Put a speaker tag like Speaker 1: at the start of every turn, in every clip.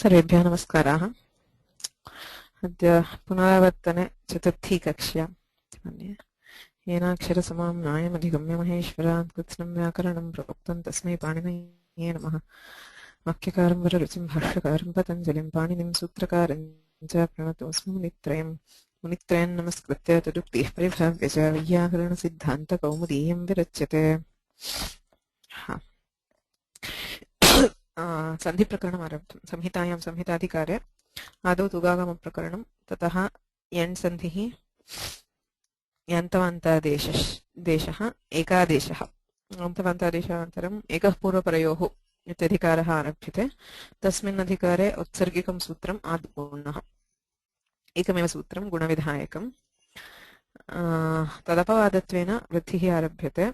Speaker 1: सर्वेभ्यः नमस्काराः। अद्य पुनरावर्तने चतुर्थी कक्ष्या मन्ये येनाक्षरसमां न्यायमधिगम्य महेश्वरात् कृत्स्नं व्याकरणं प्रोक्तं तस्मै पाणिनये नमः। वाक्यकारं वररुचिं भाष्यकारं पतञ्जलिं पाणिनिं सूत्रकारं च प्रणतोऽस्मि मुनित्रयं नमस्कृत्य तदुक्तिः परिभाव्य च वैयाकरणसिद्धान्तकौमुदीयं विरच्यते। संधि प्रकरणम् आरब्धं। संहितायां संहिताधिकारे आदौ तुगागमप्रकरणं, ततः यण् सन्धिः, यन्तवन्तादेशः, एकादेशः, अन्तवन्तादेशानन्तरम् एकः पूर्वपरयोः इत्यधिकारः आरभ्यते। तस्मिन् अधिकारे औत्सर्गिकं सूत्रम् आद्गुणः, एकमेव सूत्रं गुणविधायकं। तदपवादत्वेन वृद्धिः आरभ्यते।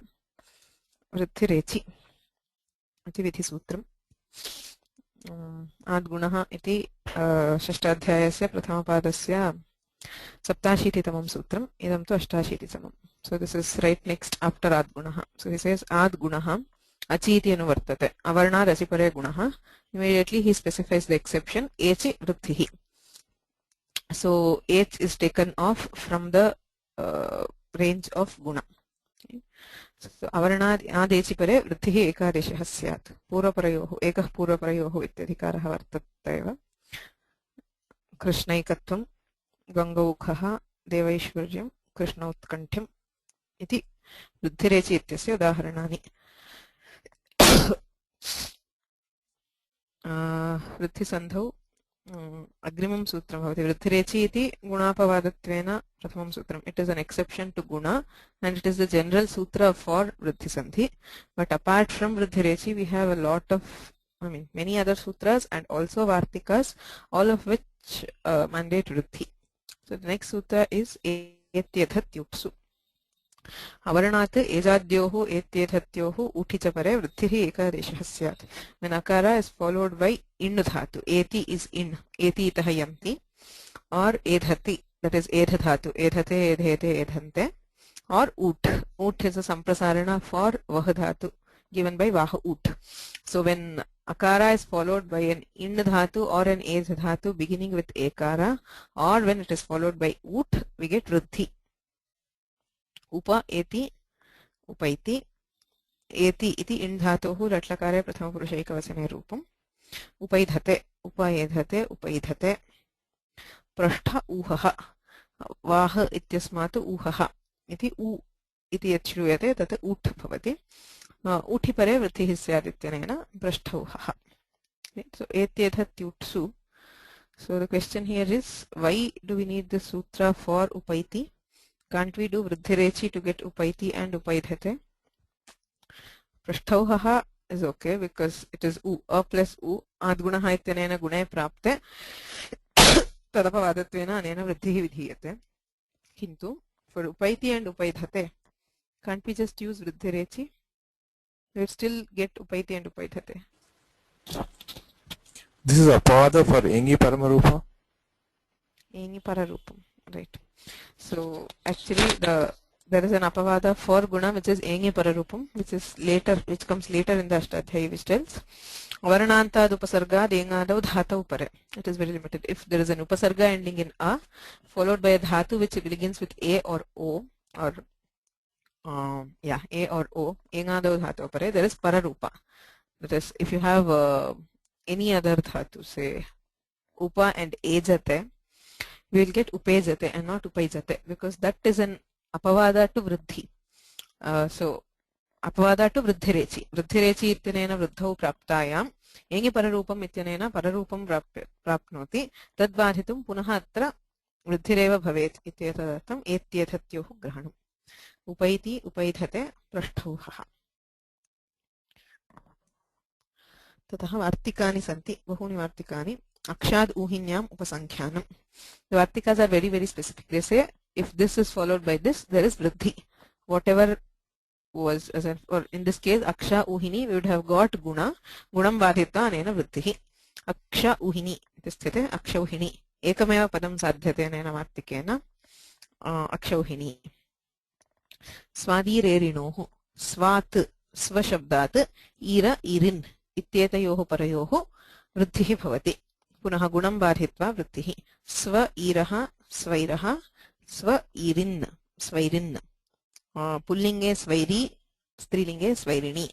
Speaker 1: वृद्धिरेचि इति विधिसूत्रम्। आद्गुणः इति षष्ठाध्यायस्य प्रथमपादस्य 87तमं सूत्रम्। इदं तु 88तमम्. So this is right next after आद्गुणः. So he says आद्गुणः अचि इति अनुवर्तते। अवर्णाद् अचिपरे गुणः. Immediately he specifies the exception एचि वृद्धिः. So H is taken off from the range of guna. अवर्णाद् आदेचि परे वृद्धिः एकादेशः स्यात्। पूर्वपरयोः एकः पूर्वपरयोः इत्यधिकारः वर्तते एव। कृष्णैकत्वं, गङ्गौखः, देवैश्वर्यं, कृष्णौत्कण्ठ्यम् इति वृद्धिरेचि इत्यस्य उदाहरणानि। वृद्धिसन्धौ अग्रिमं सूत्रं भवति। वृद्धिरेचि इति गुणापवादत्वेन प्रथमं सूत्रम्. It is an exception to guna and it is the general sutra for vruddhisandhi. But apart from vruddhirechi, we have a lot of, many other sutras and also vartikas, all of which mandate vruddhi. So the next sutra is etyathatyutsu. अवर्णात् एजाद्योः एत्येधत्योः ऊठि च परे वृद्धिः एकादेशः स्यात्. When akara is followed by in dhatu, eti is in, eti itah yanti, or edhati, that is edha dhatu, edhate, edhete, edhante, or oot. Oot is a samprasarana for vah dhatu given by vah oot. So when akara is followed by an in dhatu or an ej dhatu beginning with ekara, or when it is followed by oot, we get vruddhi. उप एति उपैति एति इति in धातोः लट्लकारे प्रथमपुरुषैकवचने रूपम्। उपैधते उपैधते उपैधते। पृष्ठ ऊहः, वाह इत्यस्मात् ऊहः इति ऊ इति यत् श्रूयते तत् ऊठ् भवति। ऊठि परे वृद्धिः स्यात् इत्यनेन पृष्ठौहः. So एत्येधत्युट्सु. So the question here is, why do we need the sutra for upaiti? Can't we do vruddhirechi to get upaiti and upaidhate? Prashtauhaha is okay because it is u, a plus u, adgunaha ityanena gune prapte, tadapavadattvena anena vruddhihi vidhiyate. Kintu for upaiti and upaidhate, can't we just use vruddhirechi? We will still get upaiti and upaidhate.
Speaker 2: This is apavada for engi paramarupa?
Speaker 1: Engi pararupam, right. So actually there is an apavada for guna which is engi pararupam, which is later, which comes later in the Ashtadhyayi, which tells varnantad upasargad engadau dhatau pare. It is very limited. If there is an upasarga ending in a followed by a dhatu which begins with a or o, or a or o, engadau dhatau pare, there is pararupa. That is, if you have any other dhatu, say upa and ejate, we will get upejate and not upaijate because that is an apavada to vruddhi. So apavada to vruddhirechi. Vruddhirechi ityanena vruddhau praptayam engi pararupam ityanena pararupam prapnoti tadbadhitum punaha atra vruddhireva bhavet ityetadatham etyethatyoh grahanam. Upaiti upaidhate prasthauhaha. ततः वार्तिकानि सन्ति, बहूनि वार्तिकानि. अक्षाद् ऊहिन्याम् उपसंख्यानम्. The vartikas are very, very specific. They say if this is followed by this, there is vruddhi. Whatever was, or in this case, aksha uhini, we would have got guna. Gunam vadhita anena vruddhihi. Aksha uhini iti sthite aksha uhini. Ekameva padam sadhyate anena vartikena aksha uhini. Swadirerinoh. Swat स्वशब्दात् ईर इरिन् इत्येतयोः परयोः वृद्धिः भवति. पुनः गुणं बाधित्वा वृत्तिः स्व ईरः स्वैरः स्व ईरिन् स्वैरिन् पुल्लिङ्गे स्वैरी स्त्रीलिङ्गे स्वैरिणी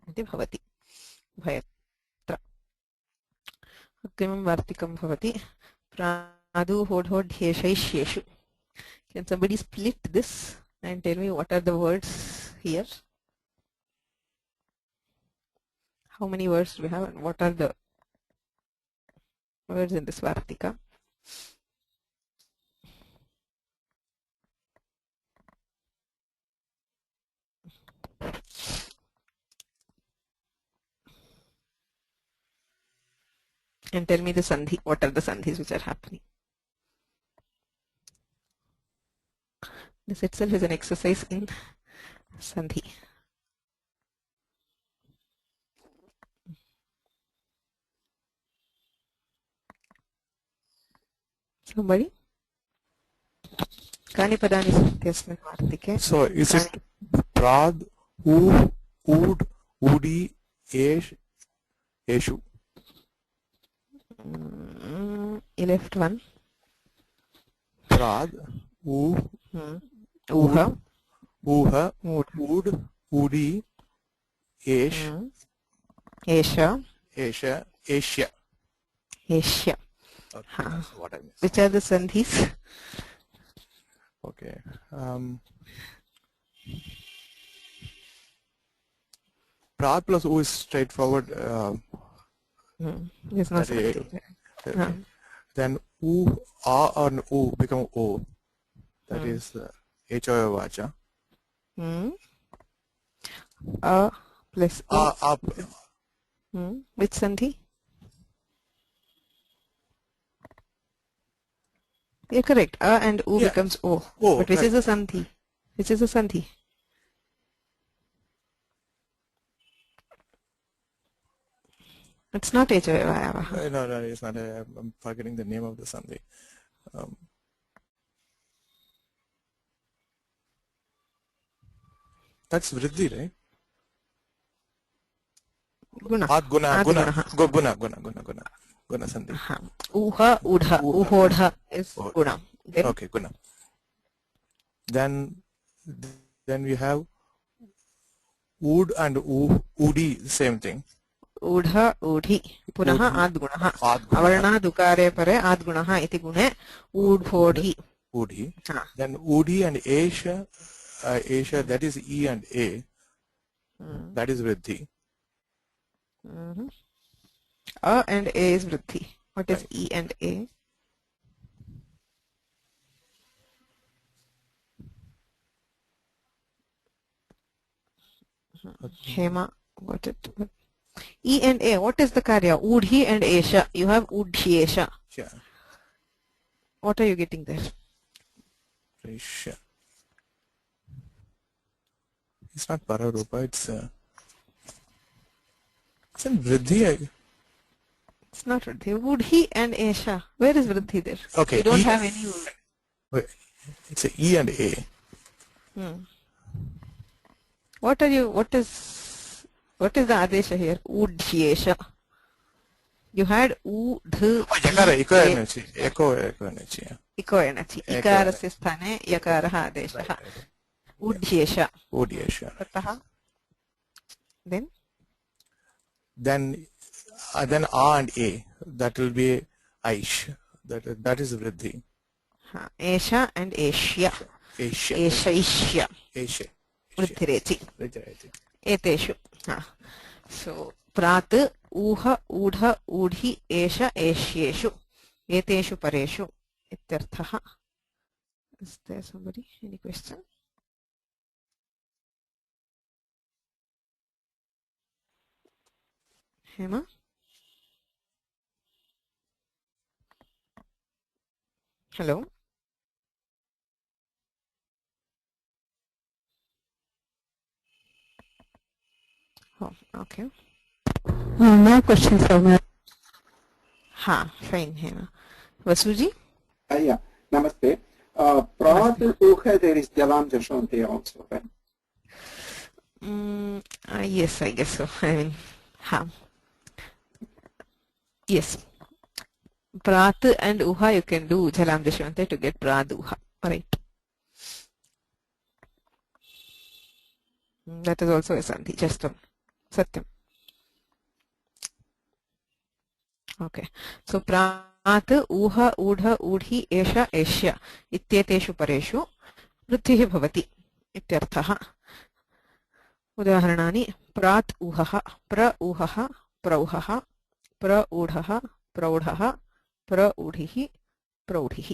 Speaker 1: इति भवति उभयत्र अग्रिमं वार्तिकं भवति प्रादु होढोढ्येषैष्येषु Can somebody split this and tell me what are the words here? How many words do we have and what are the words in this Vartika? And tell me the sandhi. What are the sandhis which are happening? This itself is an exercise in sandhi. Somebody? Kani padani santi asmin vartike?
Speaker 2: So is it prad, ood, udi, esh, eshu?
Speaker 1: You left one.
Speaker 2: Prad,
Speaker 1: Uha,
Speaker 2: uha, ood, udi, esh,
Speaker 1: Esha,
Speaker 2: esha, esha.
Speaker 1: Esha.
Speaker 2: Okay, that's what I missed.
Speaker 1: Which are the sandhis?
Speaker 2: Okay. Prad plus u is straightforward.
Speaker 1: There's no sandhi.
Speaker 2: Then u, a and u become o. That is H-O vacha.
Speaker 1: A plus O.
Speaker 2: Up.
Speaker 1: Which sandhi? You're correct. A and U becomes O. But which is a sandhi? Which is a sandhi? It's not H-O-A-Y-A-V-A.
Speaker 2: No, it's not. I'm forgetting the name of the sandhi. That's vriddhi, right?
Speaker 1: Guna.
Speaker 2: Guna sandhi.
Speaker 1: Uha, udha, uhodha is guna. Then,
Speaker 2: okay, guna. Then we have ood and udi, same thing.
Speaker 1: Udha, udhi. Punaha adgunaha. Avarna dukare pare adgunaha iti gune udhodhi.
Speaker 2: Udhi. Then udi and esha, that is E and A. That is vriddhi. A and A is vriddhi. What is E and A?
Speaker 1: Hema got it. E and A, what is the karya? Udhi and Esha. You have Udhyesha.
Speaker 2: Yeah.
Speaker 1: What are you getting there?
Speaker 2: Esha. It's not Pararupa, it's in Vriddhi.
Speaker 1: It's not Vriddhi. Udhi and Esha. Where is Vriddhi there?
Speaker 2: Okay.
Speaker 1: You don't have any.
Speaker 2: Wait, it's a E and A.
Speaker 1: What is the Adesha here? Udhyesha. You had Udh.
Speaker 2: Eko energy.
Speaker 1: Iko energy. Ikarasya sthane yakaraha adeshaha. Udhyesha. Tataha. Then
Speaker 2: A and A. That will be Aish. That is Vriddhi.
Speaker 1: Esha and Eshya. Esha. Vriddhireti. Eteshu. So, Prat, Uha, Udha, Udhi, Esha, Eshyeshu. Eteshu Pareshu. Ityarthaha. Is there somebody? Any question? Hema? Hello? Oh, okay.
Speaker 3: No questions from me.
Speaker 1: Fine, Hema. Vasuji?
Speaker 3: Yeah, namaste. Prad Uha, there is Jalam Jashanti also, right?
Speaker 1: Yes, I guess so. I mean, yes. Prat and Uha you can do Jalam Dashwante to get Prad Uha. Right. That is also a Sandhi. Just one. Satyam. Okay. So Prat, Uha, Udha, Udhi, Esha, Esya इत्येतेषु परेषु वृद्धिः भवति इत्यर्थः. उदाहरणानि प्रात् ऊहः, प्र ऊहः, प्रौहः, प्रऊढः, प्रौढः, प्रऊढिः, प्रौढिः.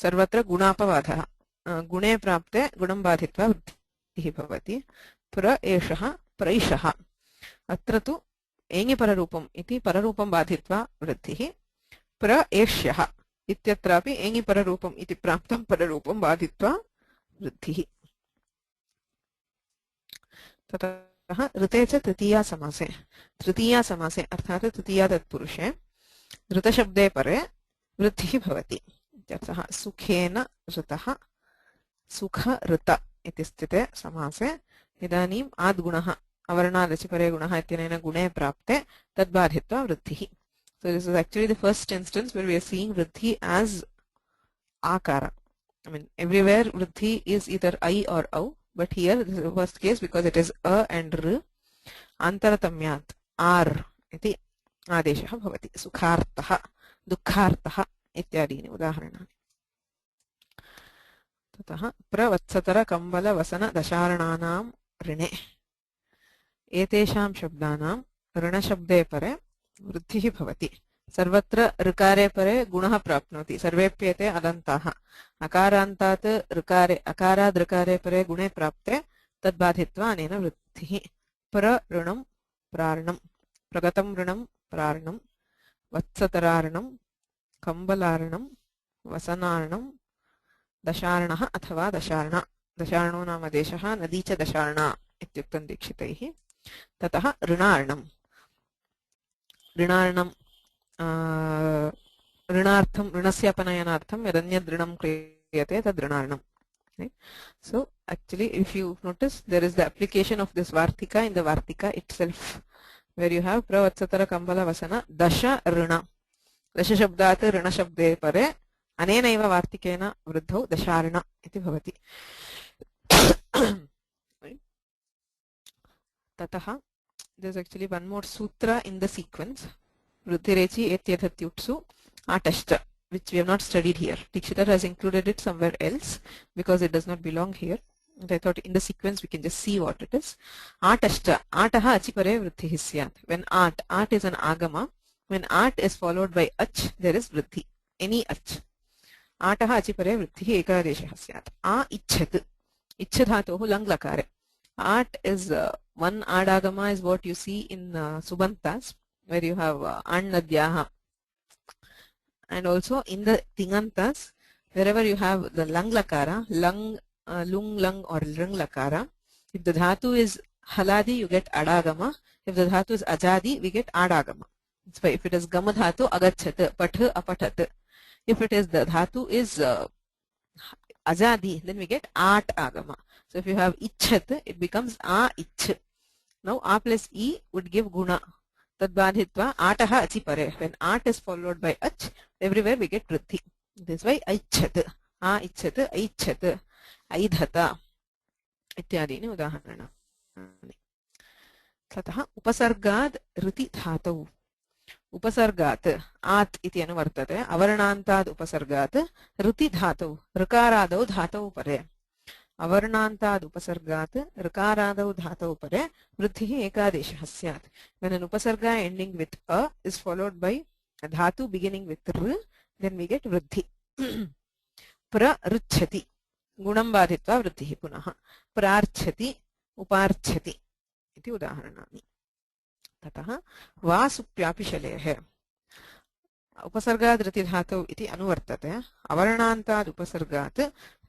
Speaker 1: सर्वत्र गुणापवादः. गुणे प्राप्ते गुणं बाधित्वा वृद्धिः भवति. प्र एषः, प्रैषः. अत्र तु एङि पररूपम् इति पररूपं बाधित्वा वृद्धिः. प्र एष्यः इत्यत्रापि एङि पररूपम् इति प्राप्तं पररूपं बाधित्वा वृद्धिः. ततः ऋते च तृतीया समासे. तृतीया समासे अर्थात् तृतीया तत्पुरुषे ऋतशब्दे परे वृद्धिः भवति इत्यर्थः. सुखेन ऋतः, सुख ऋत इति स्थिते समासे इदानीम् आद्गुणः अवर्णादचिपरे गुणः इत्यनेन गुणे प्राप्ते तद्बाधित्वा वृद्धिः. So this is actually the first instance where we are seeing vruddhi as akara. I mean, everywhere vruddhi is either I or au, but here this is the first case because it is a and r. Antaratamyat ar iti adeshah bhavati. Sukhartah, dukhartah ityadini udaharanani. ततः प्रवत्सतर कम्बल वसन दशार्णानां ऋणे एतेषां शब्दानां ऋणशब्दे परे वृद्धिः भवति. सर्वत्र ऋकारे परे गुणः प्राप्नोति. सर्वेप्येते अदन्ताः. अकारान्तात् ऋकारे अकाराद् ऋकारे परे गुणे प्राप्ते तद्बाधित्वा अनेन वृद्धिः. प्रऋणं प्रार्णं, प्रगतं ऋणं प्रार्णं, वत्सतरार्णं, कम्बलार्णं, वसनार्णं, दशार्णः अथवा दशार्णा. दशार्णो नाम देशः, नदी च दशार्णा इत्युक्तं दीक्षितैः. ततः ऋणार्णं. ऋणार्णं ऋणार्थं ऋणस्य अपनयनार्थं यदन्यद् ऋणं क्रियते तद् ऋणार्णम्. So actually if you notice there is the application of this vartika in the vartika itself where you have pravatsatara kambala vasana dasha rina. Dasha shabdat rina shabde pare अनेनैव वार्तिकेन वृद्धौ दशार्ण इति भवति. ततः there is actually one more sutra in the sequence. Vruddhirechi etyathatyutsu atashta, which we have not studied here. Dikshita has included it somewhere else because it does not belong here. And I thought in the sequence we can just see what it is. Atashta, ataha achipare vruddhihi syat. When art is an agama. When art is followed by ach, there is vruddhi. Any ach. आटः अचिपरे वृद्धिः एकादेशः स्यात्. आ इच्छत्. इच्छ धातोः लङ् लकारे. Art is one adagama is what you see in Subantas where you have annadyaha. And also in the Tingantas wherever you have the lang lakara, lung, lung or lung lakara. If the dhatu is haladi you get adagama. If the dhatu is ajadi we get adagama. That's why if it is gama dhatu agachat, patha apatat. If it is the dhatu is ajadi, then we get art agama. So if you have ichat, it becomes a ich. Now a plus e would give guna. Tad badhitva ataha achipare. When art is followed by ach, everywhere we get vriddhi. This is why aichat, a ichat, aichat, aidhata ityadini udaharana. Tataha upasargad riti dhatau. उपसर्गात् आत् इति अनुवर्तते. अवर्णान्ताद् उपसर्गात् ऋति धातौ ऋकारादौ धातौ परे. अवर्णान्ताद् उपसर्गात् ऋकारादौ धातौ परे वृद्धिः एकादेशः स्यात्. When an upasarga ending with a is followed by a dhatu beginning with r, then we get वृद्धि. प्रऋच्छति गुणं बाधित्वा वृद्धिः पुनः. प्रार्च्छति उपार्च्छति इति उदाहरणानि. ततः वा सुप्यापि शलेः. उपसर्गाद् ऋति धातौ इति अनुवर्तते. अवर्णान्ताद् उपसर्गात्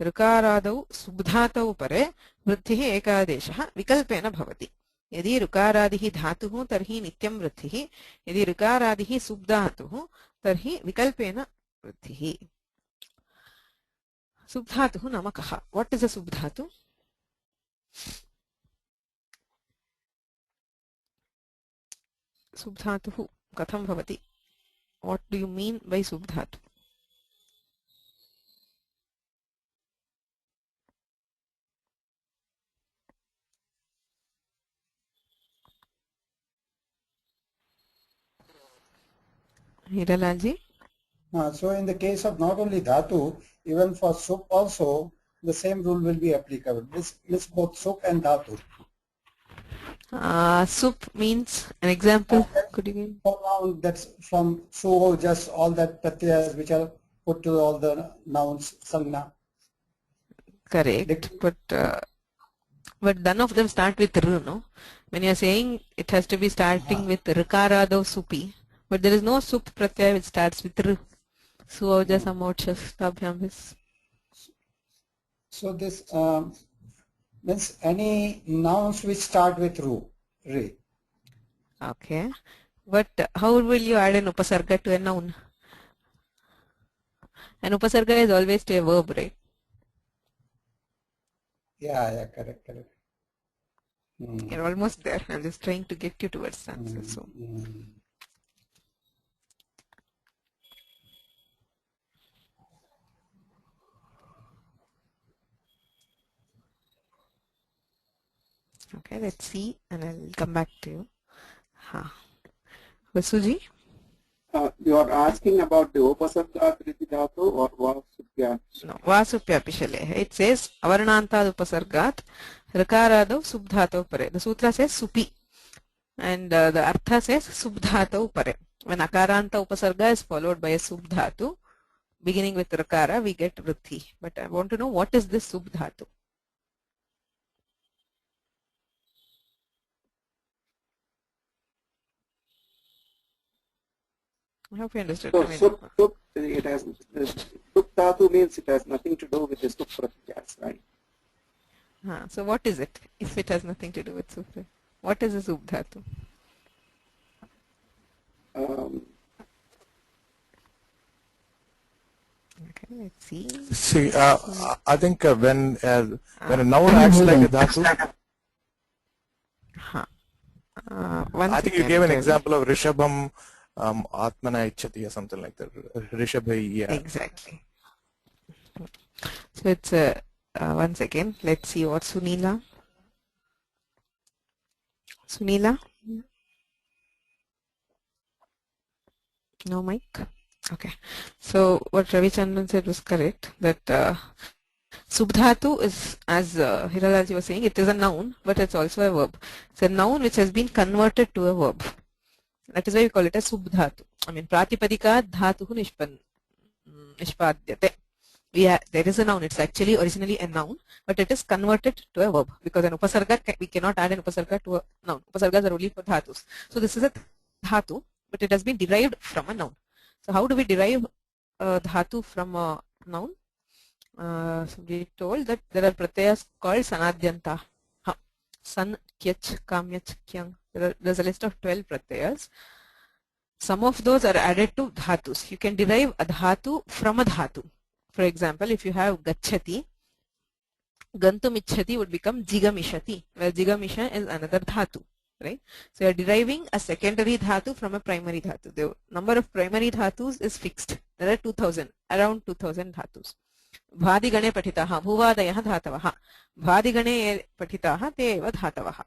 Speaker 1: ऋकारादौ सुब्धातौ परे वृद्धिः एकादेशः विकल्पेन भवति. यदि ऋकारादिः धातुः तर्हि नित्यं वृद्धिः. यदि ऋकारादिः सुब्धातुः तर्हि विकल्पेन वृद्धिः. सुब्धातुः नाम कः? What is a सुब्धातु? सुब्धातुः कथं भवति? What do you mean by subdhatu? Hiralalji?
Speaker 4: So in the case of not only dhatu, even for sup also, the same rule will be applicable. This is both sup and dhatu.
Speaker 1: Sup means an example. Could you give?
Speaker 4: For noun, that's from su, just all that pratyas which are put to all the nouns, sangna.
Speaker 1: Correct, but none of them start with r, no? When you are saying it has to be starting with rikarado supi, but there is no sup pratyaya which starts with r. Suoja samocchastabhyam.
Speaker 4: So this means any nouns which start with ru, re.
Speaker 1: Okay, but how will you add an upasarga to a noun? An upasarga is always to a verb, right?
Speaker 4: Yeah, correct.
Speaker 1: You're almost there. I'm just trying to get you towards the answer. So. Okay, let's see, and I'll come back to you. Vasuji?
Speaker 3: You are asking about the upasarga vritti dhatu or vasupya?
Speaker 1: No, vasupya pishale. It says avarnantad upasargat rakarado subdhato pare. The sutra says supi, and the artha says subdhato pare. When akaranta upasarga is followed by a subdhatu beginning with rakara, we get vritti. But I want to know what is this subdhatu. I hope you understood.
Speaker 3: So sup it has sup dhatu means it has nothing to do with the sup pratyas, right?
Speaker 1: So what is it if it has nothing to do with supra? What is a subdhatu? Okay, let's see.
Speaker 2: See, I think when a noun acts like a dhatu, I think you gave an example of rishabham atmana ichchati or something like that. Rishabhai, yeah.
Speaker 1: Exactly. So it's one second. Let's see what Sunila. Sunila? No mic? Okay. So what Ravichandran said was correct, that subdhatu is, as Hiralaji was saying, it is a noun, but it's also a verb. It's a noun which has been converted to a verb. That is why we call it a subdhatu. I mean, pratipadika dhatuhu nishpadyate. There is a noun. It's actually originally a noun, but it is converted to a verb, because an upasarga, we cannot add an upasarga to a noun. Upasargas are only for dhatus. So this is a dhatu, but it has been derived from a noun. So how do we derive dhatu from a noun? So we told that there are pratyas called sanadhyanta. San, kyach, kamyach, kyang. There's a list of 12 pratyas. Some of those are added to dhatus. You can derive a dhatu from a dhatu. For example, if you have gacchati, gantum ichchati would become jigamishati, where jigamisha is another dhatu, right? So you are deriving a secondary dhatu from a primary dhatu. The number of primary dhatus is fixed. There are 2000, around 2000 dhatus. Bhadigane patitaha, bhuvadayah dhatavaha. Bhadigane patitaha, te eva dhatavaha.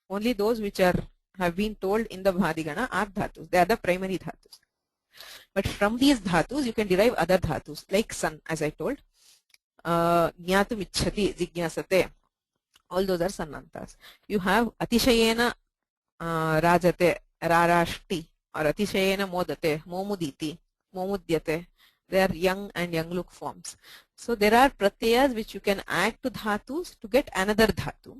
Speaker 1: Only those which have been told in the bhadigana are dhatus. They are the primary dhatus. But from these dhatus, you can derive other dhatus, like san, as I told. Jnatum ichchati, jigyasate. All those are sanantas. You have atishayena rajate, rarashti, or atishayena modate, momuditi, momudyate. They are young and young look forms. So there are pratyayas which you can add to dhatus to get another dhatu.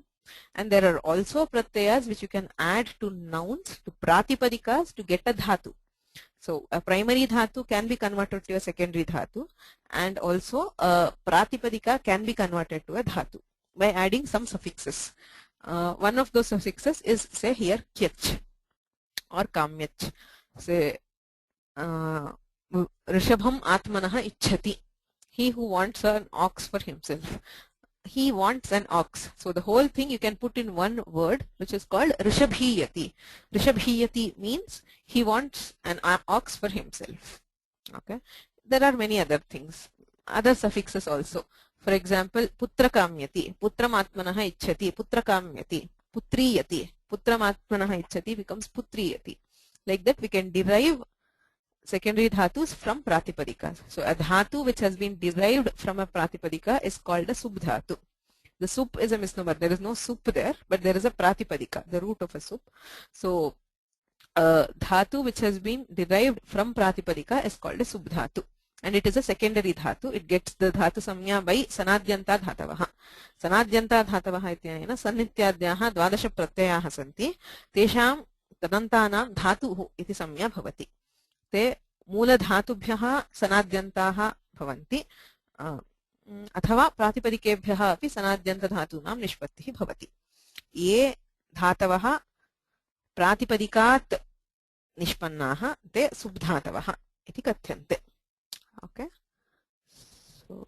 Speaker 1: And there are also pratyayas which you can add to nouns, to pratipadikas, to get a dhatu. So a primary dhatu can be converted to a secondary dhatu, and also a pratipadika can be converted to a dhatu by adding some suffixes. One of those suffixes is, say here, kyach or kamyach. Say rishabham atmanaha ichchati. He who wants an ox for himself. he wants an ox. So the whole thing you can put in one word, which is called rishabhiyati. Rishabhiyati means he wants an ox for himself. Okay. There are many other things, other suffixes also. For example, putrakamyati, putramatmanaha ichchati, putrakamyati, putriyati, putramatmanaha ichchati becomes putriyati. Like that we can derive secondary dhatus from pratipadika. So a dhatu which has been derived from a pratipadika is called a subdhatu. The sup is a misnomer. There is no sup there, but there is a pratipadika, the root of a sup. So a dhatu which has been derived from pratipadika is called a subdhatu. And it is a secondary dhatu. It gets the dhatu samya by sanadyanta dhatavaha. Sanadyanta dhatavaha ityayena sannityadyaha dvadasha pratyyaha santi. Tesham tadantanam dhatuhu iti samya bhavati. ते मूलधातुभ्यः सनाद्यन्ताः भवन्ति अथवा प्रातिपदिकेभ्यः अपि सनाद्यन्तधातूनां निष्पत्तिः भवति. ये धातवः प्रातिपदिकात् निष्पन्नाः ते सुब्धातवः इति कथ्यन्ते. Okay. So,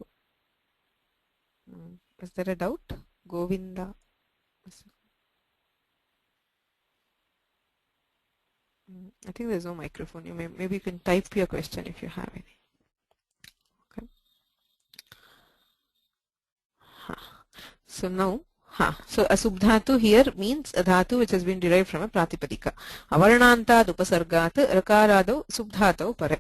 Speaker 1: is there a doubt? Govinda. I think there's no microphone. Maybe you can type your question if you have any. Okay. So now, so a subdhatu here means a dhatu which has been derived from a pratipadika. Avarnantad upasargat rakarado subdhatau pare.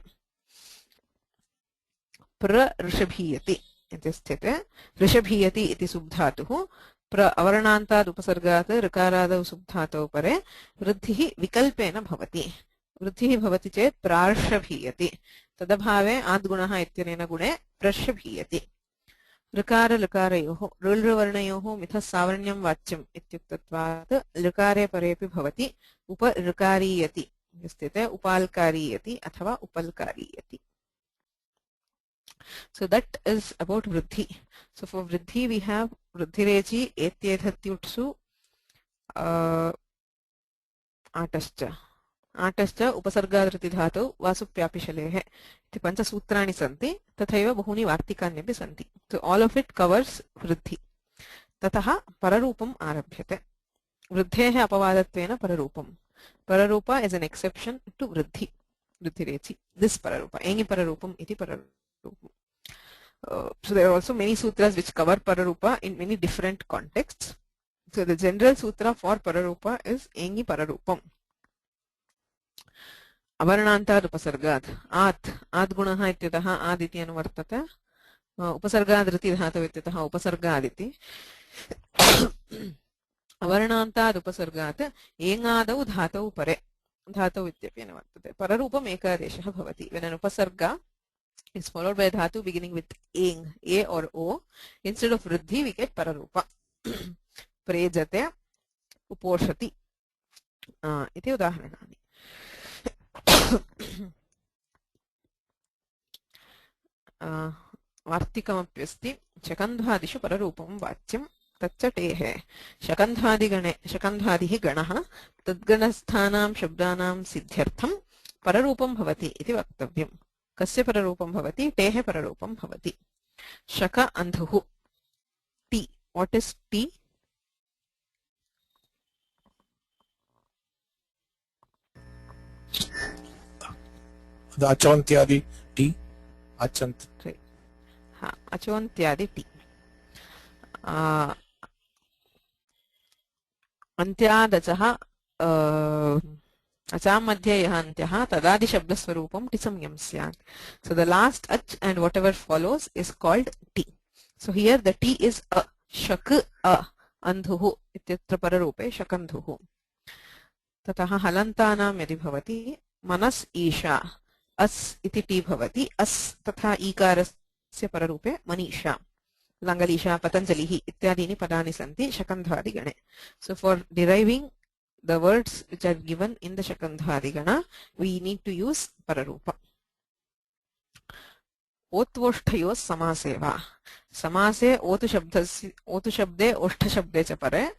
Speaker 1: Pra rishabhiyati iti sthite. Rishabhiyati iti subdhatuhu. प्र अवर्णान्ताद् उपसर्गात् ऋकारादौ सुब्धातौ परे वृद्धिः विकल्पेन भवति. वृद्धिः भवति चेत् प्रार्षभीयति. तदभावे आद्गुणः इत्यनेन गुणे प्रर्षभीयति. ऋकार लकारयोः ऋवर्णयोः मिथः सावर्ण्यं वाच्यम् इत्युक्तत्वात् लकारे परेपि भवति. उप ऋकारीयति स्थिते उपाल्कारीयति अथवा उपल्कारीयति. So that is about vruddhi. So for vruddhi we have vruddhirechi etyedhatyutsu atascha. Atascha upasargadriti dhatau vasupyapishalehe iti pancha sutrani santi tathaiva bahuni vartikanyapi santi. So all of it covers vruddhi. Tataha pararupam arabhyate. Vruddhehe apavadattvena pararupam. Pararupa is an exception to vruddhi. Vruddhirechi. This pararupa. Engi pararupam iti pararupam. So there are also many sutras which cover pararupa in many different contexts. So the general sutra for pararupa is engi pararupam. Avarnantad upasargad ad gunaha ityataha ad iti anuvartate. Upasargad riti dhatu ityataha upasargad iti. Avarnantad upasargat engadau dhatau pare. Dhatau ityapi anuvartate. Pararupam ekadeshah bhavati. When an upasarga is followed by a dhatu beginning with ing, a or o, instead of vruddhi we get pararupa. Prejate, uposhati. Iti udaharanani. Vartikamapyasti shakandhadishu pararupam vachyam taccha tehe. Shakandhadihi ganaha tadganasthanam shabdanam siddhyartham pararupam bhavati iti vaktavyam. Kasya pararupam bhavati? Tehe pararupam bhavati. Shaka andhuhu. T. What is T?
Speaker 2: The achantyadi T. Achant.
Speaker 1: Right. Achantyadi T. Antyadachaha Acham madhya yah antyah tadadi shabda swarupam tisamyam syat. So the last ach and whatever follows is called T. So here the T is a. Shak a. Andhuhu ityatra pararupe shakandhuhu. Tataha halantanam yadi bhavati manas isha. As iti T bhavati. As tatha ikarasya pararupe manisha. Langalisha patanjalihi ityadini padani santi shakandhadi gane. So for deriving the words which are given in the Shakandhadigana, we need to use pararupa. Otvoshthayo samaseva. Samase otu shabde oshta shabde cha pare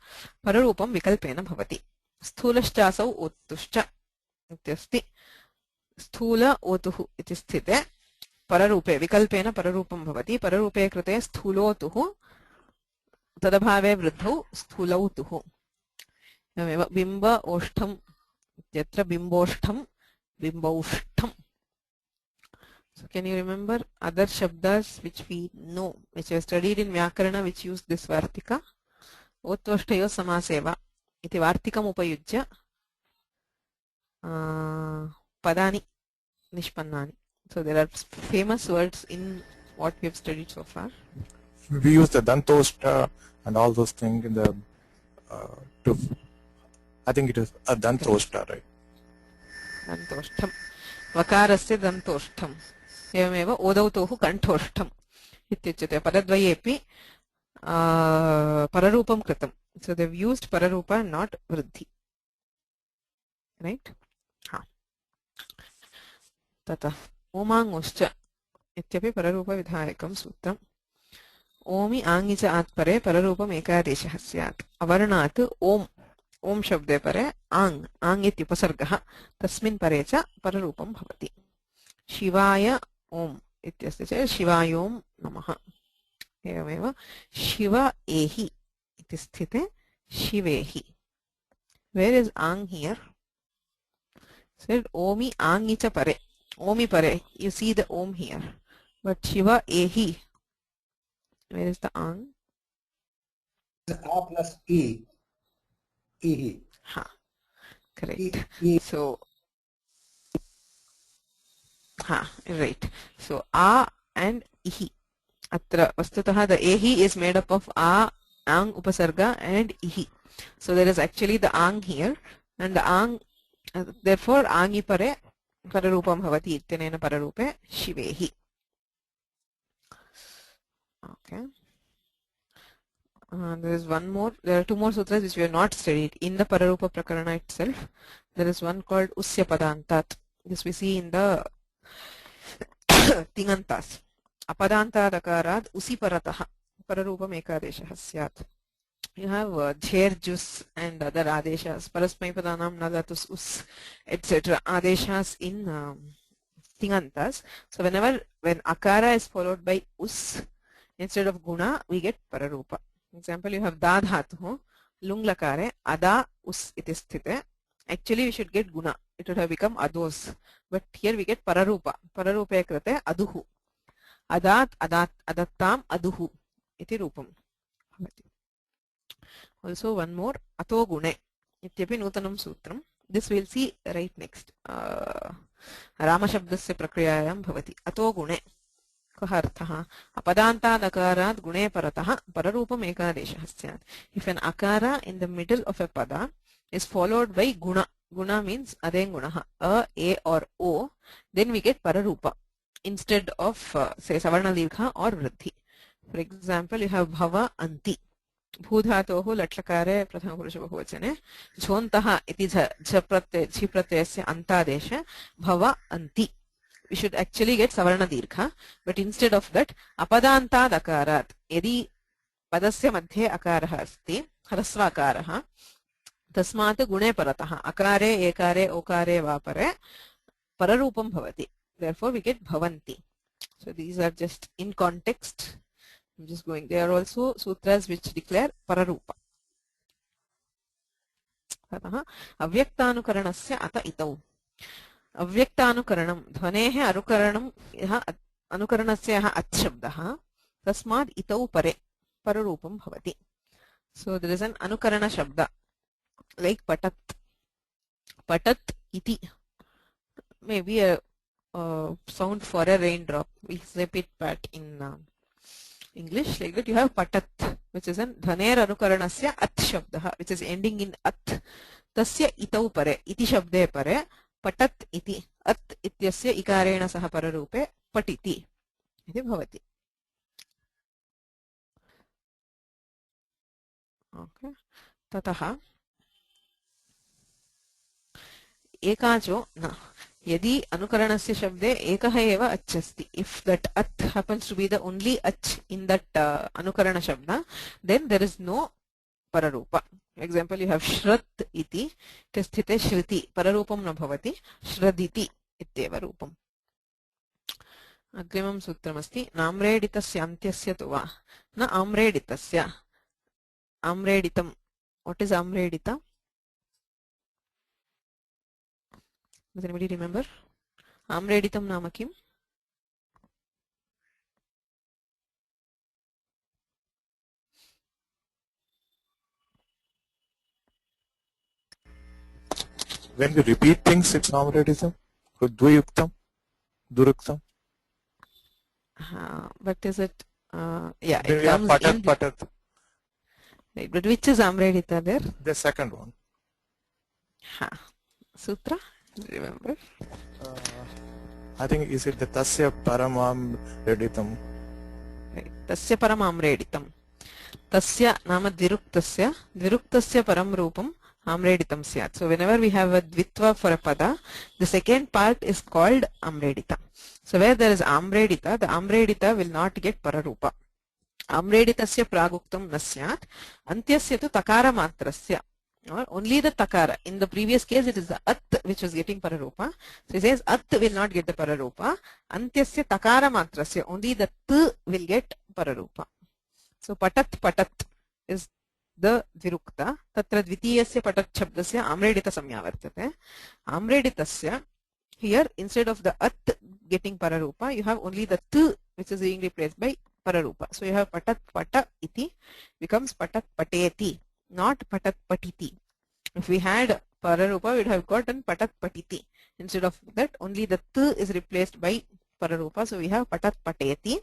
Speaker 1: pararupam vikalpena bhavati. Sthulasthasau otuscha ityasti. Sthula otuhu iti sthite pararupe vikalpena pararupam bhavati. Pararupe krute sthulotuhu तदभावे वृद्धौ स्थूलौ तुः एवमेव बिम्ब ओष्ठम् इत्यत्र बिम्बोष्ठं बिम्बौष्ठम्. So can you remember other shabdas which we know, which we have studied in Vyakarana, which use this Vartika? Otvashtayo samaseva iti Vartikam upayujya padani nishpannani. So there are famous words in what we have studied so far.
Speaker 2: We use the Dantoshta and all those things in the to, I think it is a Dantoshta, right?
Speaker 1: Dantoshtam. Vakarasya Dantoshtam. एवमेव ओदौतोः कण्ठोष्ठम् इत्युच्यते. पदद्वयेपि पररूपं कृतं. So they've used pararupa, not vriddhi. Right? Ha. Tata. Omanguscha इत्यपि पररूपविधायकं सूत्रम्. OMI आङि च आत्परे पररूपम् एकादेशः स्यात्. अवर्णात् ओम् ओम् शब्दे परे आङ् आङ् इत्युपसर्गः तस्मिन् परे च पररूपं भवति. शिवाय ओम् इत्यस्य चेत् शिवायों नमः. एवमेव शिव एहि इति स्थिते शिवेहि. Where is ang here? Said omi angi cha pare. Omi pare. You see the om here. But shiva ehi. Where is the ang?
Speaker 4: A plus E. E.
Speaker 1: Ha. Correct.
Speaker 4: E.
Speaker 1: So ha, right. So a and ihi. Atra vastutah the ehi is made up of a, ang upasarga and ihi. So there is actually the ang here and the ang, therefore angi pare pararupam bhavati ityanena pararupe shivehi. Okay. There is one more. There are two more sutras which we have not studied in the Pararupa Prakarana itself. There is one called Usya Padantat. This we see in the Tingantas. Apadanta Dakarat Usi Parataha Pararupam Ekadeshah Syat. You have Jher Jus and other Adeshas. Parasmai Padanam Nadatus Us, etc. Adeshas in Tingantas. So when Akara is followed by Us instead of Guna, we get Pararupa. Example, you have da dhatu, lung lakare, ada us iti sthite. Actually, we should get guna. It would have become ados. But here we get pararupa. Pararupe krate aduhu. Adat, adattam, aduhu iti rupam. Also one more, ato gune. Ityapi nutanam sutram. This we'll see right next. Rama shabdasya prakriyayam bhavati. Ato gune. Apadantadakarat gune paratah pararupam ekadeshah syat. If an akara in the middle of a pada is followed by guna, guna means adeng gunaha, a or o, then we get pararupa instead of say savarna dirgha or vriddhi. For example, you have bhava anti. Bhudhatoh latlakare prathama purusha bahuvachane jhontah iti jha pratyasya antadesha bhava anti. We should actually get savarna dirgha, but instead of that apadanta dakarat yadi padasya madhye akarah asti harasva akarah tasmat gune paratah akare ekare okare vapare pararupam bhavati. Therefore we get bhavanti. So these are just in context. I'm just going. There are also sutras which declare pararupa. Atah avyaktanukaranasya ata itau. अव्यक्तानुकरणं ध्वनेः अनुकरणं यः अनुकरणस्य यः अच् शब्दः तस्मात् इतौ परे पररूपं भवति. So there is an अनुकरण शब्द like patat. Patat iti may be a sound for a raindrop. We say pit pat in English. Like that you have patat, which is an dhvaner anukaranasya at shabdah, which is ending in at. Tasya itau pare iti shabde pare पटत इति अत् इत्यस्य इकारेण सह पररूपे पटिति इति भवति. Okay. ततः एकाचो न यदि अनुकरणस्य शब्दे एकः एव अच् अस्ति, if that at happens to be the only ach in that अनुकरण शब्द, then there is no pararupa. Example, you have shrat iti sthite shriti pararupam na bhavati shraditi ityeva rupam. Agrimam sutram asti namreditasya antyasya tu va na amreditasya Amreditam. What is Amredita? Does anybody remember? Amreditam nama kim?
Speaker 2: When we repeat things, it's Amredism. Dvayuktam, Duruktam.
Speaker 1: But is it? Yeah,
Speaker 2: Then
Speaker 1: it
Speaker 2: we have
Speaker 1: comes
Speaker 2: Patat,
Speaker 1: in.
Speaker 2: Patat.
Speaker 1: Right, but which is Amredita there?
Speaker 2: The second one.
Speaker 1: Sutra? Remember?
Speaker 2: I think is it the Tasya Paramam Reditam.
Speaker 1: Right. Tasya param Amreditam. Tasya nama Dviruktasya. Dviruktasya param rupam Amreditam syat. So whenever we have a Dvitva for a pada, the second part is called Amredita. So where there is Amredita, the Amredita will not get Pararupa. Amreditasya praguktam nasyat. Antyasya tu takara matrasya. Only the takara. In the previous case, it is the at which was getting Pararupa. So he says at will not get the Pararupa. Antyasya takara matrasya. Only the t will get Pararupa. So patat patat is the Dvirukta. Tatra dvitiyasya patat shabdasya Amredita samya vartate. Amreditasya, here instead of the at getting Pararupa, you have only the t which is being replaced by Pararupa. So you have patat pata iti becomes patat pateti, not patat patiti. If we had Pararupa, we would have gotten patat patiti. Instead of that, only the t is replaced by Pararupa. So we have patat pateti.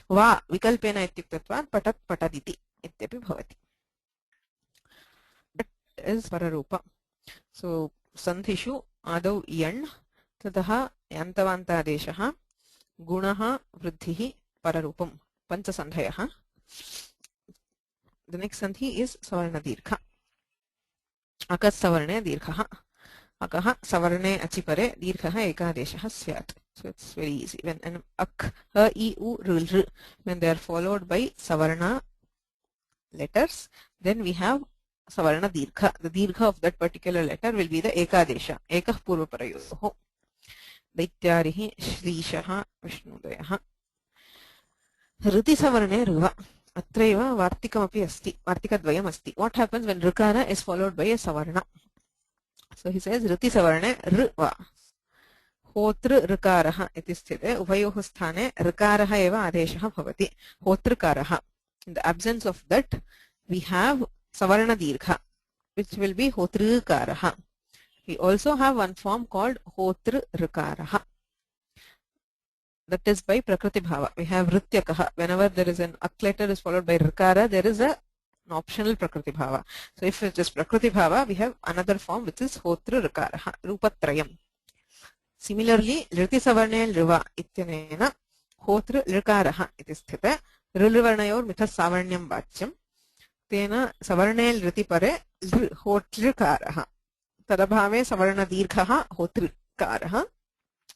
Speaker 1: Va vikalpena ityuktatvat patat pataditi ityapi bhavati. That is Pararupa. So sandhishu adau yan tataha yantavantadeshaha gunaha vruddhihi Pararupam pancha sandhayaha. The next sandhi is Savarna Dirgha. Akas Savarne Dirghaha. Akaha Savarne Achipare Dirghaha Ekadeshaha Syat. So it's very easy. When an ak, ha, I, u, rul, r, when they are followed by Savarna letters, then we have Savarna Dirgha. The Dirgha of that particular letter will be the Ekadesha. Ekah Purva Parayoho. Daityarihi Shrishaha Vishnudayaha. Riti Savarne Ruva. Atraiva Vartikamapi Asti. Vartikadvayam Asti. What happens when Rukara is followed by a Savarna? So he says Riti Savarne Ruva. Hotru Rukaraha iti sthite uvayoh sthane Rukaraha eva adeshaha bhavati. Hotrukaraha. In the absence of that, we have Savarna Dirgha, which will be Hotrukaraha. We also have one form called Hotru Rukaraha. That is by Prakriti Bhava. We have Rityakaha. Whenever there is an ak letter is followed by Rukara, there is an optional Prakriti Bhava. So if it is Prakriti Bhava, we have another form which is Hotru Rukaraha, Rupatrayam. Similarly, Riti Savarne Riva ityanena Hotru Rukaraha iti sthite Rilvarnayor mithas Savarnyam Vachyam Tena Savarne Riti pare Hotrukaraha Tadabhave Savarna Dirghaha Hotrukaraha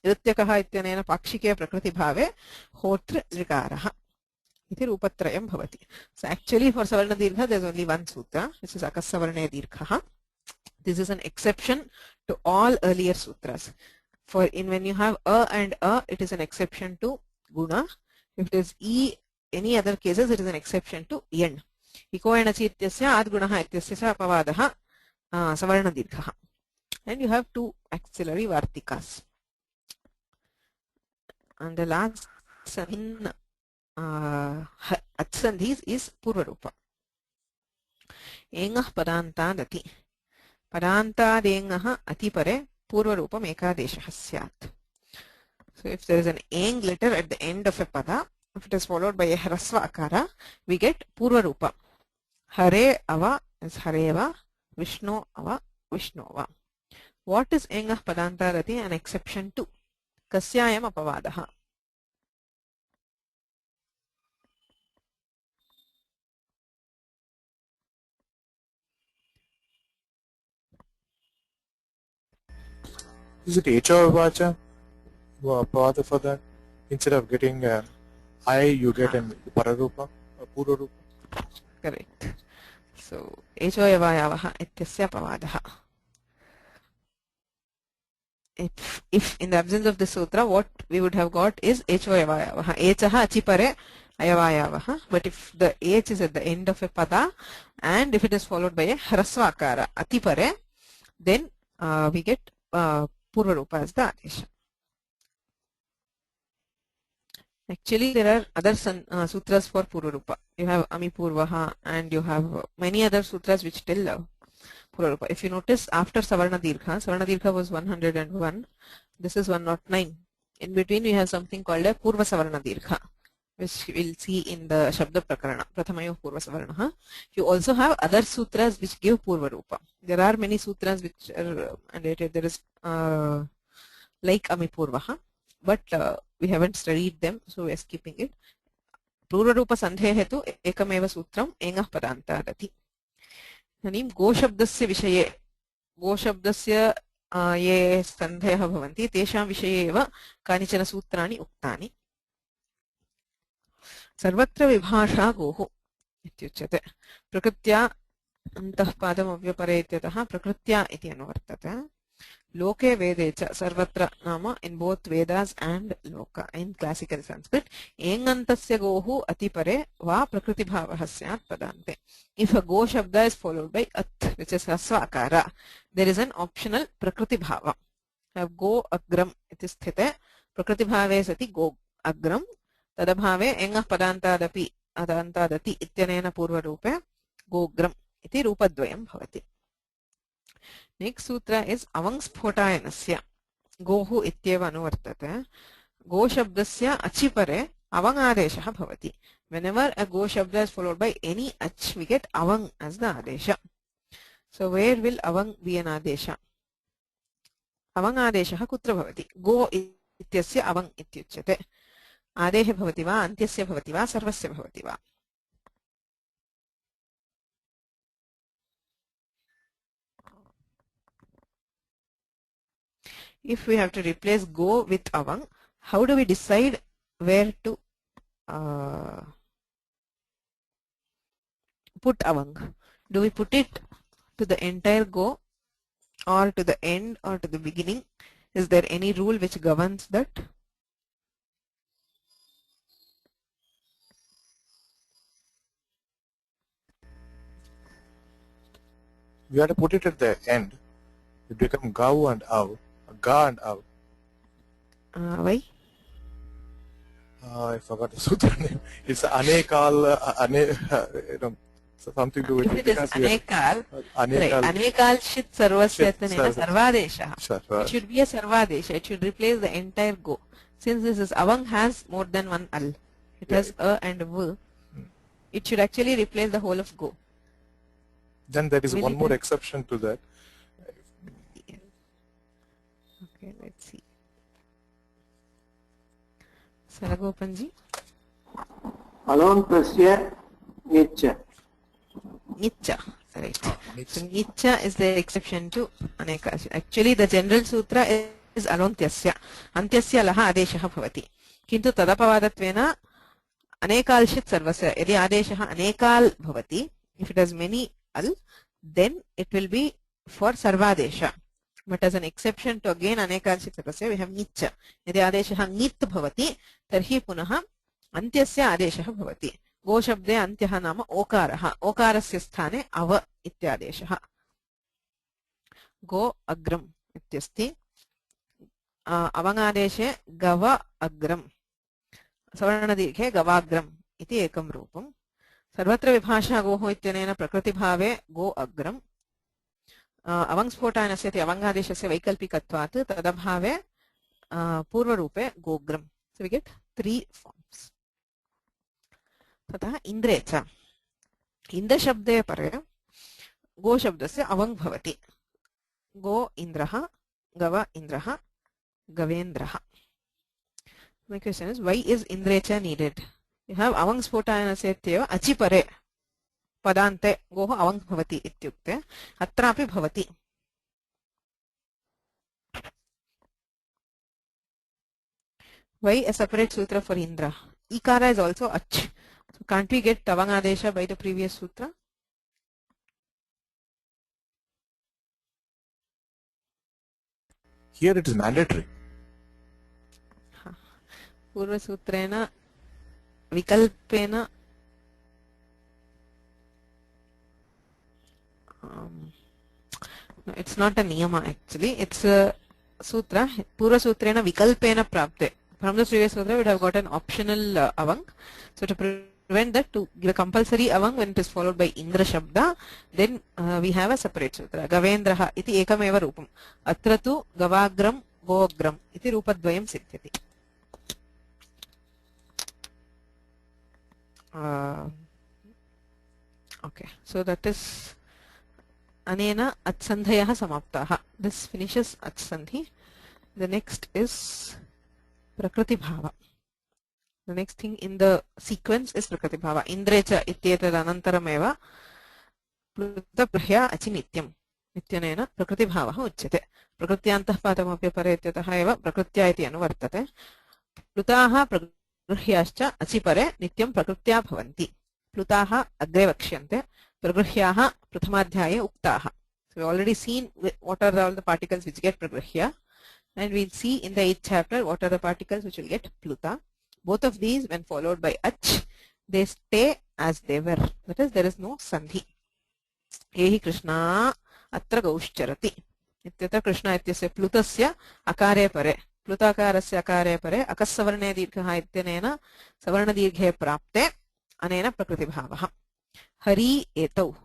Speaker 1: Rityakaha ityanena Pakshike Prakriti Bhave Hotrukaraha iti Rupatrayam bhavati. So actually for Savarna Dirgha there is only one sutra, which is Akas Savarne Dirghaha. This is an exception to all earlier sutras. For when you have a and a, it is an exception to guna. If it is e, any other cases, it is an exception to yan. Iko enachi ityasya ad gunaha ityasya apavadaha savarna dirghaha. And you have two auxiliary vartikas. And the last in atsandhis is purvarupa. Engah padantadati. Padantadengah atipare Purvarupam Ekadeshaha Syat. So if there is an eng letter at the end of a pada, if it is followed by a hrasva akara, we get Purvarupa. Hare ava is Hareva, Vishnu ava Vishnova. What is engah padantarati? An exception to Kasyayam apavadaha.
Speaker 2: Is it Echa or Vacha? Pada for that? Instead of getting I, you get an Pararupa, Pururupa.
Speaker 1: Correct. So, Echoyavayavaha ityasya pavadaha. If in the absence of the sutra, what we would have got is Echoyavayavaha. Echaha achipare ayavayavah, but if the h is at the end of a pada and if it is followed by a hrasva akara atipare, then we get purva rupa as the adesha. Actually, there are other sutras for purva rupa. You have amipurvaha and you have many other sutras which tell purva rupa. If you notice, after savarna dirgha was 101. This is 109. In between, we have something called a purva savarna dirgha, which we'll see in the Shabda Prakarana, Prathamayo Purva Savarnaha. You also have other sutras which give Purva Rupa. There are many sutras which are related. There is like Amipurvaha, but we haven't studied them, so we are skipping it. Purva Rupa Sandhe tu ekameva sutram engah padanta dati. Nanim Go Shabdasya Vishaye. Go Shabdasya ये सन्धयः भवन्ति तेषां विषये एव कानिचन सूत्राणि उक्तानि. सर्वत्र विभाषा गोः इत्युच्यते. प्रकृत्या अन्तः पादमव्यपरे इत्यतः प्रकृत्या इति अनुवर्तते. लोके वेदे च सर्वत्र नाम in both Vedas and Loka in classical Sanskrit एङन्तस्य गोः अतिपरे वा प्रकृतिभावः स्यात् पदान्ते. If a go shabda is followed by at, which is hrasva akara, there is an optional prakriti bhava. Have go agram iti sthite prakriti bhave sati go agram tadabhave engah padantadapi adantadati ityanena purva rupe gogram iti rupadvayam bhavati. Next sutra is avang sphotayanasya. Gohu ityeva anuvartate. Go shabdasya achipare avang adeshah bhavati. Whenever a go shabda is followed by any ach, we get avang as the adesha. So where will avang be an adesha? Avang adeshah kutra bhavati. Go ityasya avang ityuchyate. Adehe bhavati va, antyasya bhavati va, sarvasya bhavati va. If we have to replace go with avang, how do we decide where to put avang? Do we put it to the entire go or to the end or to the beginning? Is there any rule which governs that?
Speaker 2: We have to put it at the end. It becomes gau and av, ga and av.
Speaker 1: Why?
Speaker 2: I forgot the sutra name. It's anekal, something to do with
Speaker 1: If it is anekal,
Speaker 2: anekal.
Speaker 1: right, anekal shit sarvasyatana
Speaker 2: Shit,
Speaker 1: sarvadesha. It should be a sarvadesha. It should replace the entire go. Since this is avang has more than one al, it has a and v. It should actually replace the whole of go.
Speaker 2: Then there is
Speaker 1: Will
Speaker 2: one
Speaker 1: it
Speaker 2: more
Speaker 1: have-
Speaker 2: exception to that.
Speaker 1: Okay, let's see. Saragopanji.
Speaker 3: Alontasya nicha.
Speaker 1: Nicha. Right.
Speaker 2: Needs-
Speaker 1: So nicha is the exception to aneka. Actually, the general sutra is alontyasya. Antyasya laha adeshah bhavati. Kintu tadapawadattvena anekalshit sarvasya. Yadi adeshah anekal bhavati, if it has many al, then it will be for sarvadesha. But as an exception to again anekalshit sarvasya, we have nicha. Yadi adeshah nit bhavati, tarhi punaha antyasya adeshah bhavati. Go shabde antyah nama okaraha. Okarasya sthane ava ityadeshah. Go agram ityasti. Avangadeshe gava agram. Savarnadikhe gavagram iti ekam rupam. Sarvatra vibhasha goho ityanena prakrtibhave go agram. Avangsphotanasyati avangadeshasya vaikalpikatvat tadabhave purva rupe gogram. So we get three forms. ततः इन्द्रे च इन्द्र शब्दे परे गो शब्दस्य अवङ् भवति. गो इन्द्रः, गव इन्द्रः, गवेन्द्रः. My question is, why is इन्द्रे च needed? You have अवङ् स्फोटायनस्य इत्येव अचिपरे पदान्ते गोः अवङ् भवति इत्युक्ते अत्रापि भवति. Why a separate sutra for Indra? Ikara is also ach. So can't we get Tavangadesha by the previous sutra?
Speaker 2: Here it is mandatory.
Speaker 1: Purva sutrena vikalpena no, it's not a niyama actually, it's a sutra. Pura sutrena vikalpena prapte. From the previous sutra we would have got an optional avang. So to prevent that, to give a compulsory avang when it is followed by indra shabda, then we have a separate sutra. Gavendraha iti ekameva rupam. Atra tu gavagram gogram iti rupadvayam siddhyati. Okay, so that is anena atsandhayah samaptaha. This finishes atsandhi. The next is prakriti bhava. The next thing in the sequence is prakriti bhava. Indrecha ityetad anantarameva pluta prahya achinityam nityanena prakriti bhava uchyate. Prakrityantah patamapya paretyatah eva prakritya iti anuvartate. Plutaha pragrhyascha achipare nityam prakritya bhavanti. Plutaha agre vakshante. Pragrihyaha prathamadhyaye uktaha. So we already seen what are all the particles which get pragrihya, and we'll see in the 8th chapter what are the particles which will get pluta. Both of these, when followed by ach, they stay as they were. That is, there is no sandhi. Ehi Krishna atra gaushcharati. Ityatra Krishna ityasya plutasya akare pare. Plutakarasya akare pare akassavarne dirghaha ityanena savarna dirghe prapte anena prakriti bhavaha. Hari etau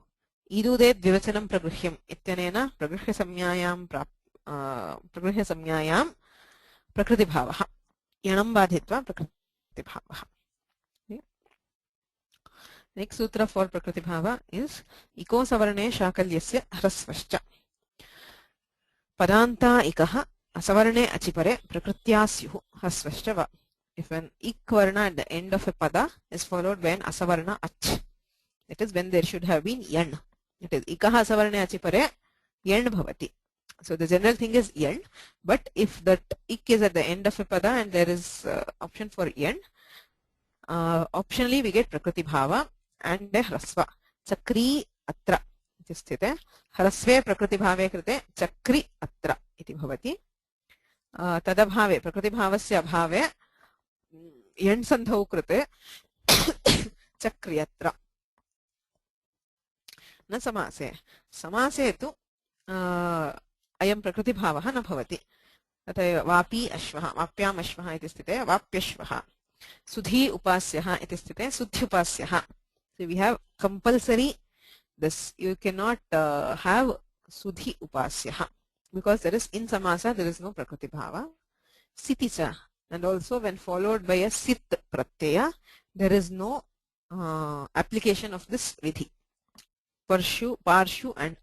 Speaker 1: idude dvivachanam pragrihyam ityanena pragrihya samnyayam prakriti bhavaha. Yanam badhitva prakriti bhavaha. Okay. Next sutra for prakriti bhava is iko savarne shakalyasya hrasvascha. Padanta ikaha asavarne achipare prakrityasyuh hrasvascha va. If an ik varna at the end of a pada is followed by an asavarna ach, that is when there should have been yan. It is ikaha asavarne achipare yan bhavati. So the general thing is yan, but if that ik is at the end of a pada and there is option for yan, optionally we get prakriti bhava and a hrasva. Chakri atra iti sthite. Hrasve prakriti bhave krite chakri atra iti bhavati. Tadabhave prakriti bhavasya bhave yan sandhau krite chakri atra. न समासे. समासे तु अयं प्रकृति भावः न भवति. तथा वापी अश्वः, वाप्याम् अश्वः इति स्थिते वाप्यश्वः. सुधी उपास्यः इति स्थिते सुध्युपास्यः. So we have compulsory this. You cannot have sudhi upasyah because there is in samasa there is no prakriti bhava. Siticha, and also when followed by a sit pratyaya there is no application of this vidhi. Parshu, parshu and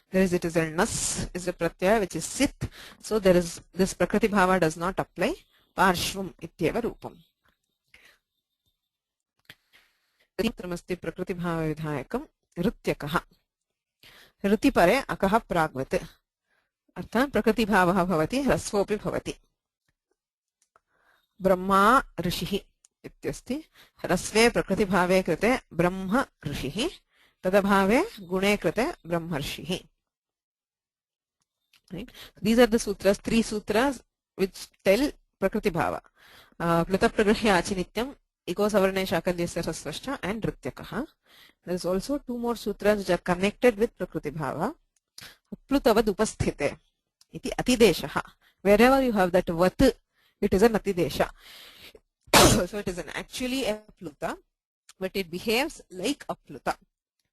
Speaker 1: there is, it is a nas is a pratyaya which is sit, so there is this prakriti bhava does not apply. Parshvam ityeva rupam. Trimasti prakriti bhava vidhayakam rutyakah. Ruti pare akah pragvat. Arthan prakriti bhavah bhavati hrasvopi bhavati. Brahma rishihi ityasti. Hrasve prakriti bhave krite brahma rishihi. Tadabhave gune krite brahmarshihi. Right? These are the sutras, 3 sutras which tell prakriti bhava. Pluta pragrihya achinityam, iko savarne shakalyasya rasvashcha and rityakaha. There is also 2 more sutras which are connected with prakriti bhava. Plutavad upasthite iti atideshaha. Wherever you have that vat, it is an atidesha. So it is an actually a pluta, but it behaves like a pluta.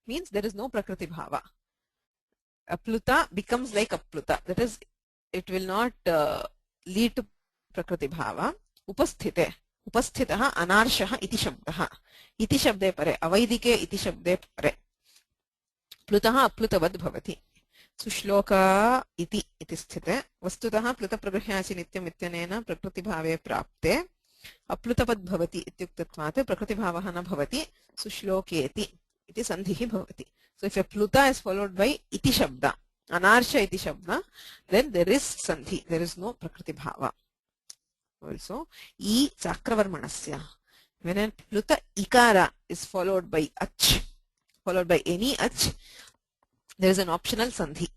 Speaker 1: Means there is no prakriti bhava. A pluta becomes like a pluta. That is, it will not lead to prakriti bhava. Upasthite. Upasthitaha anarshaha iti shabdaha. Iti shabde pare. Avaidike iti shabde pare. Plutaha aplutavad bhavati. Sushloka iti sthite. Vastutaha pluta pragrihyachi nityam ityanena prakriti bhave prapte. Aplutavad bhavati ityuktatvat prakriti bhavaha na bhavati. Sushloketi. Iti sandhihi bhavati. So if a pluta is followed by iti shabda, anarsha iti shabda, then there is sandhi. There is no prakriti bhava. Also, I chakravarmanasya. When a pluta ikara is followed by ach, followed by any ach, there is an optional sandhi.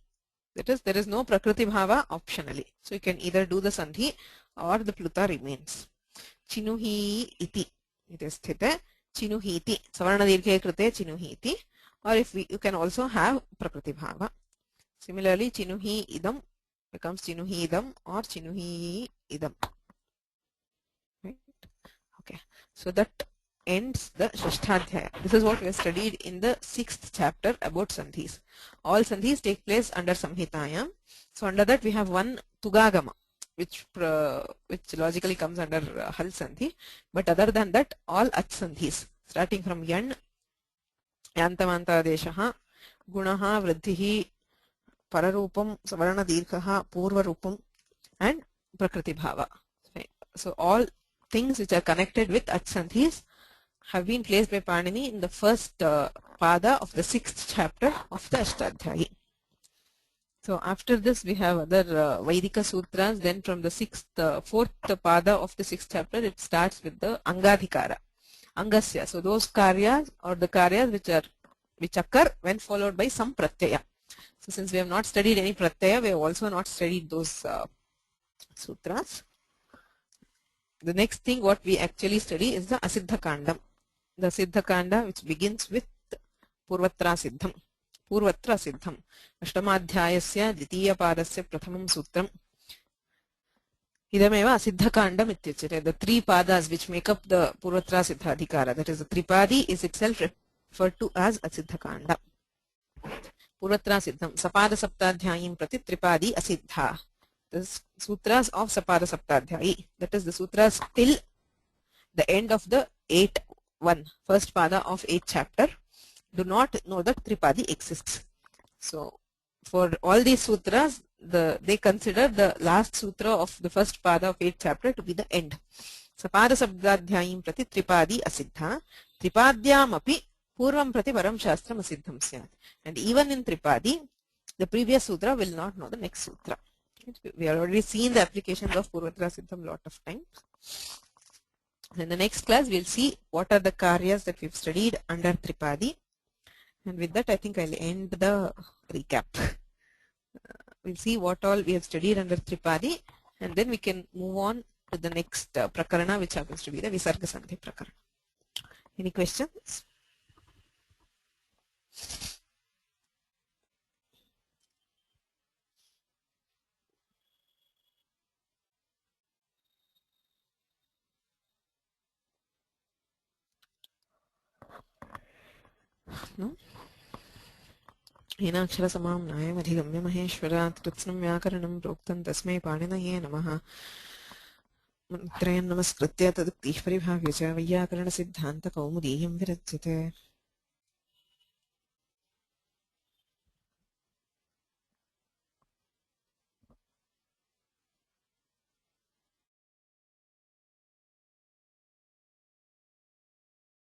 Speaker 1: That is, there is no prakriti bhava optionally. So you can either do the sandhi or the pluta remains. Chinuhi iti. इति स्थिते चिनुहीति सवर्णदीर्घे कृते चिनुहीति, or if you can also have prakriti bhava. Similarly, chinuhi idam becomes chinuhi idam or chinuhi idam. Right? Okay, so that ends the Shashtadhyaya. This is what we have studied in the 6th chapter about sandhis. All sandhis take place under Samhitayam. So under that we have one Tugagama, which logically comes under Hal Sandhi. But other than that, all Ach sandhis, starting from Yan, Yantamanta Deshaha, Gunaha, Vridhihi, Pararupam, Savarna Dirghaha, Purva Rupam, and Prakriti Bhava. So all things which are connected with Ach sandhis have been placed by Panini in the first pada of the 6th chapter of the Ashtadhyayi. So after this we have other Vaidika Sutras. Then from the 4th pada of the 6th chapter it starts with the Angadhikara, Angasya. So those karyas or the karyas which occur when followed by some pratyaya. So since we have not studied any pratyaya, we have also not studied those sutras. The next thing what we actually study is the Asiddha Kandam. The Siddha Kanda, which begins with Purvatra Siddham. Purvatra Siddham. Ashtamadhyayasya Dvitiya Padasya Prathamam Sutram. Idameva Asiddha Kandam ityuchyate. The 3 padas which make up the Purvatra Siddha Adhikara, that is the Tripadi, is itself referred to as Asiddha Kanda. Purvatra Siddham. Sapada Saptadhyayim Prati Tripadi Asiddha. The sutras of Sapada Saptadhyayi. That is the sutras till the end of the 8.1, first pada of 8th chapter, do not know that Tripadi exists. So for all these sutras, they consider the last sutra of the first pada of 8th chapter to be the end. Sapada Sabdadhyayim Prati Tripadi Asiddha, Tripadyam api Purvam Prati Param Shastram Asiddham Syat. And even in Tripadi, the previous sutra will not know the next sutra. We have already seen the applications of Purvatra Siddham lot of times. In the next class, we'll see what are the karyas that we've studied under Tripadi. And with that, I think I'll end the recap. We'll see what all we have studied under Tripadi, and then we can move on to the next prakarana, which happens to be the Visarga Sandhi prakarana. Any questions? No? येनाक्षरसमां न्यायमधिगम्य महेश्वरात् कृत्स्नं व्याकरणं प्रोक्तं तस्मै पाणिनये नमः। त्रयं नमस्कृत्य तदुक्तिः परिभाव्य च वैयाकरणसिद्धान्तकौमुदीयं विरच्यते।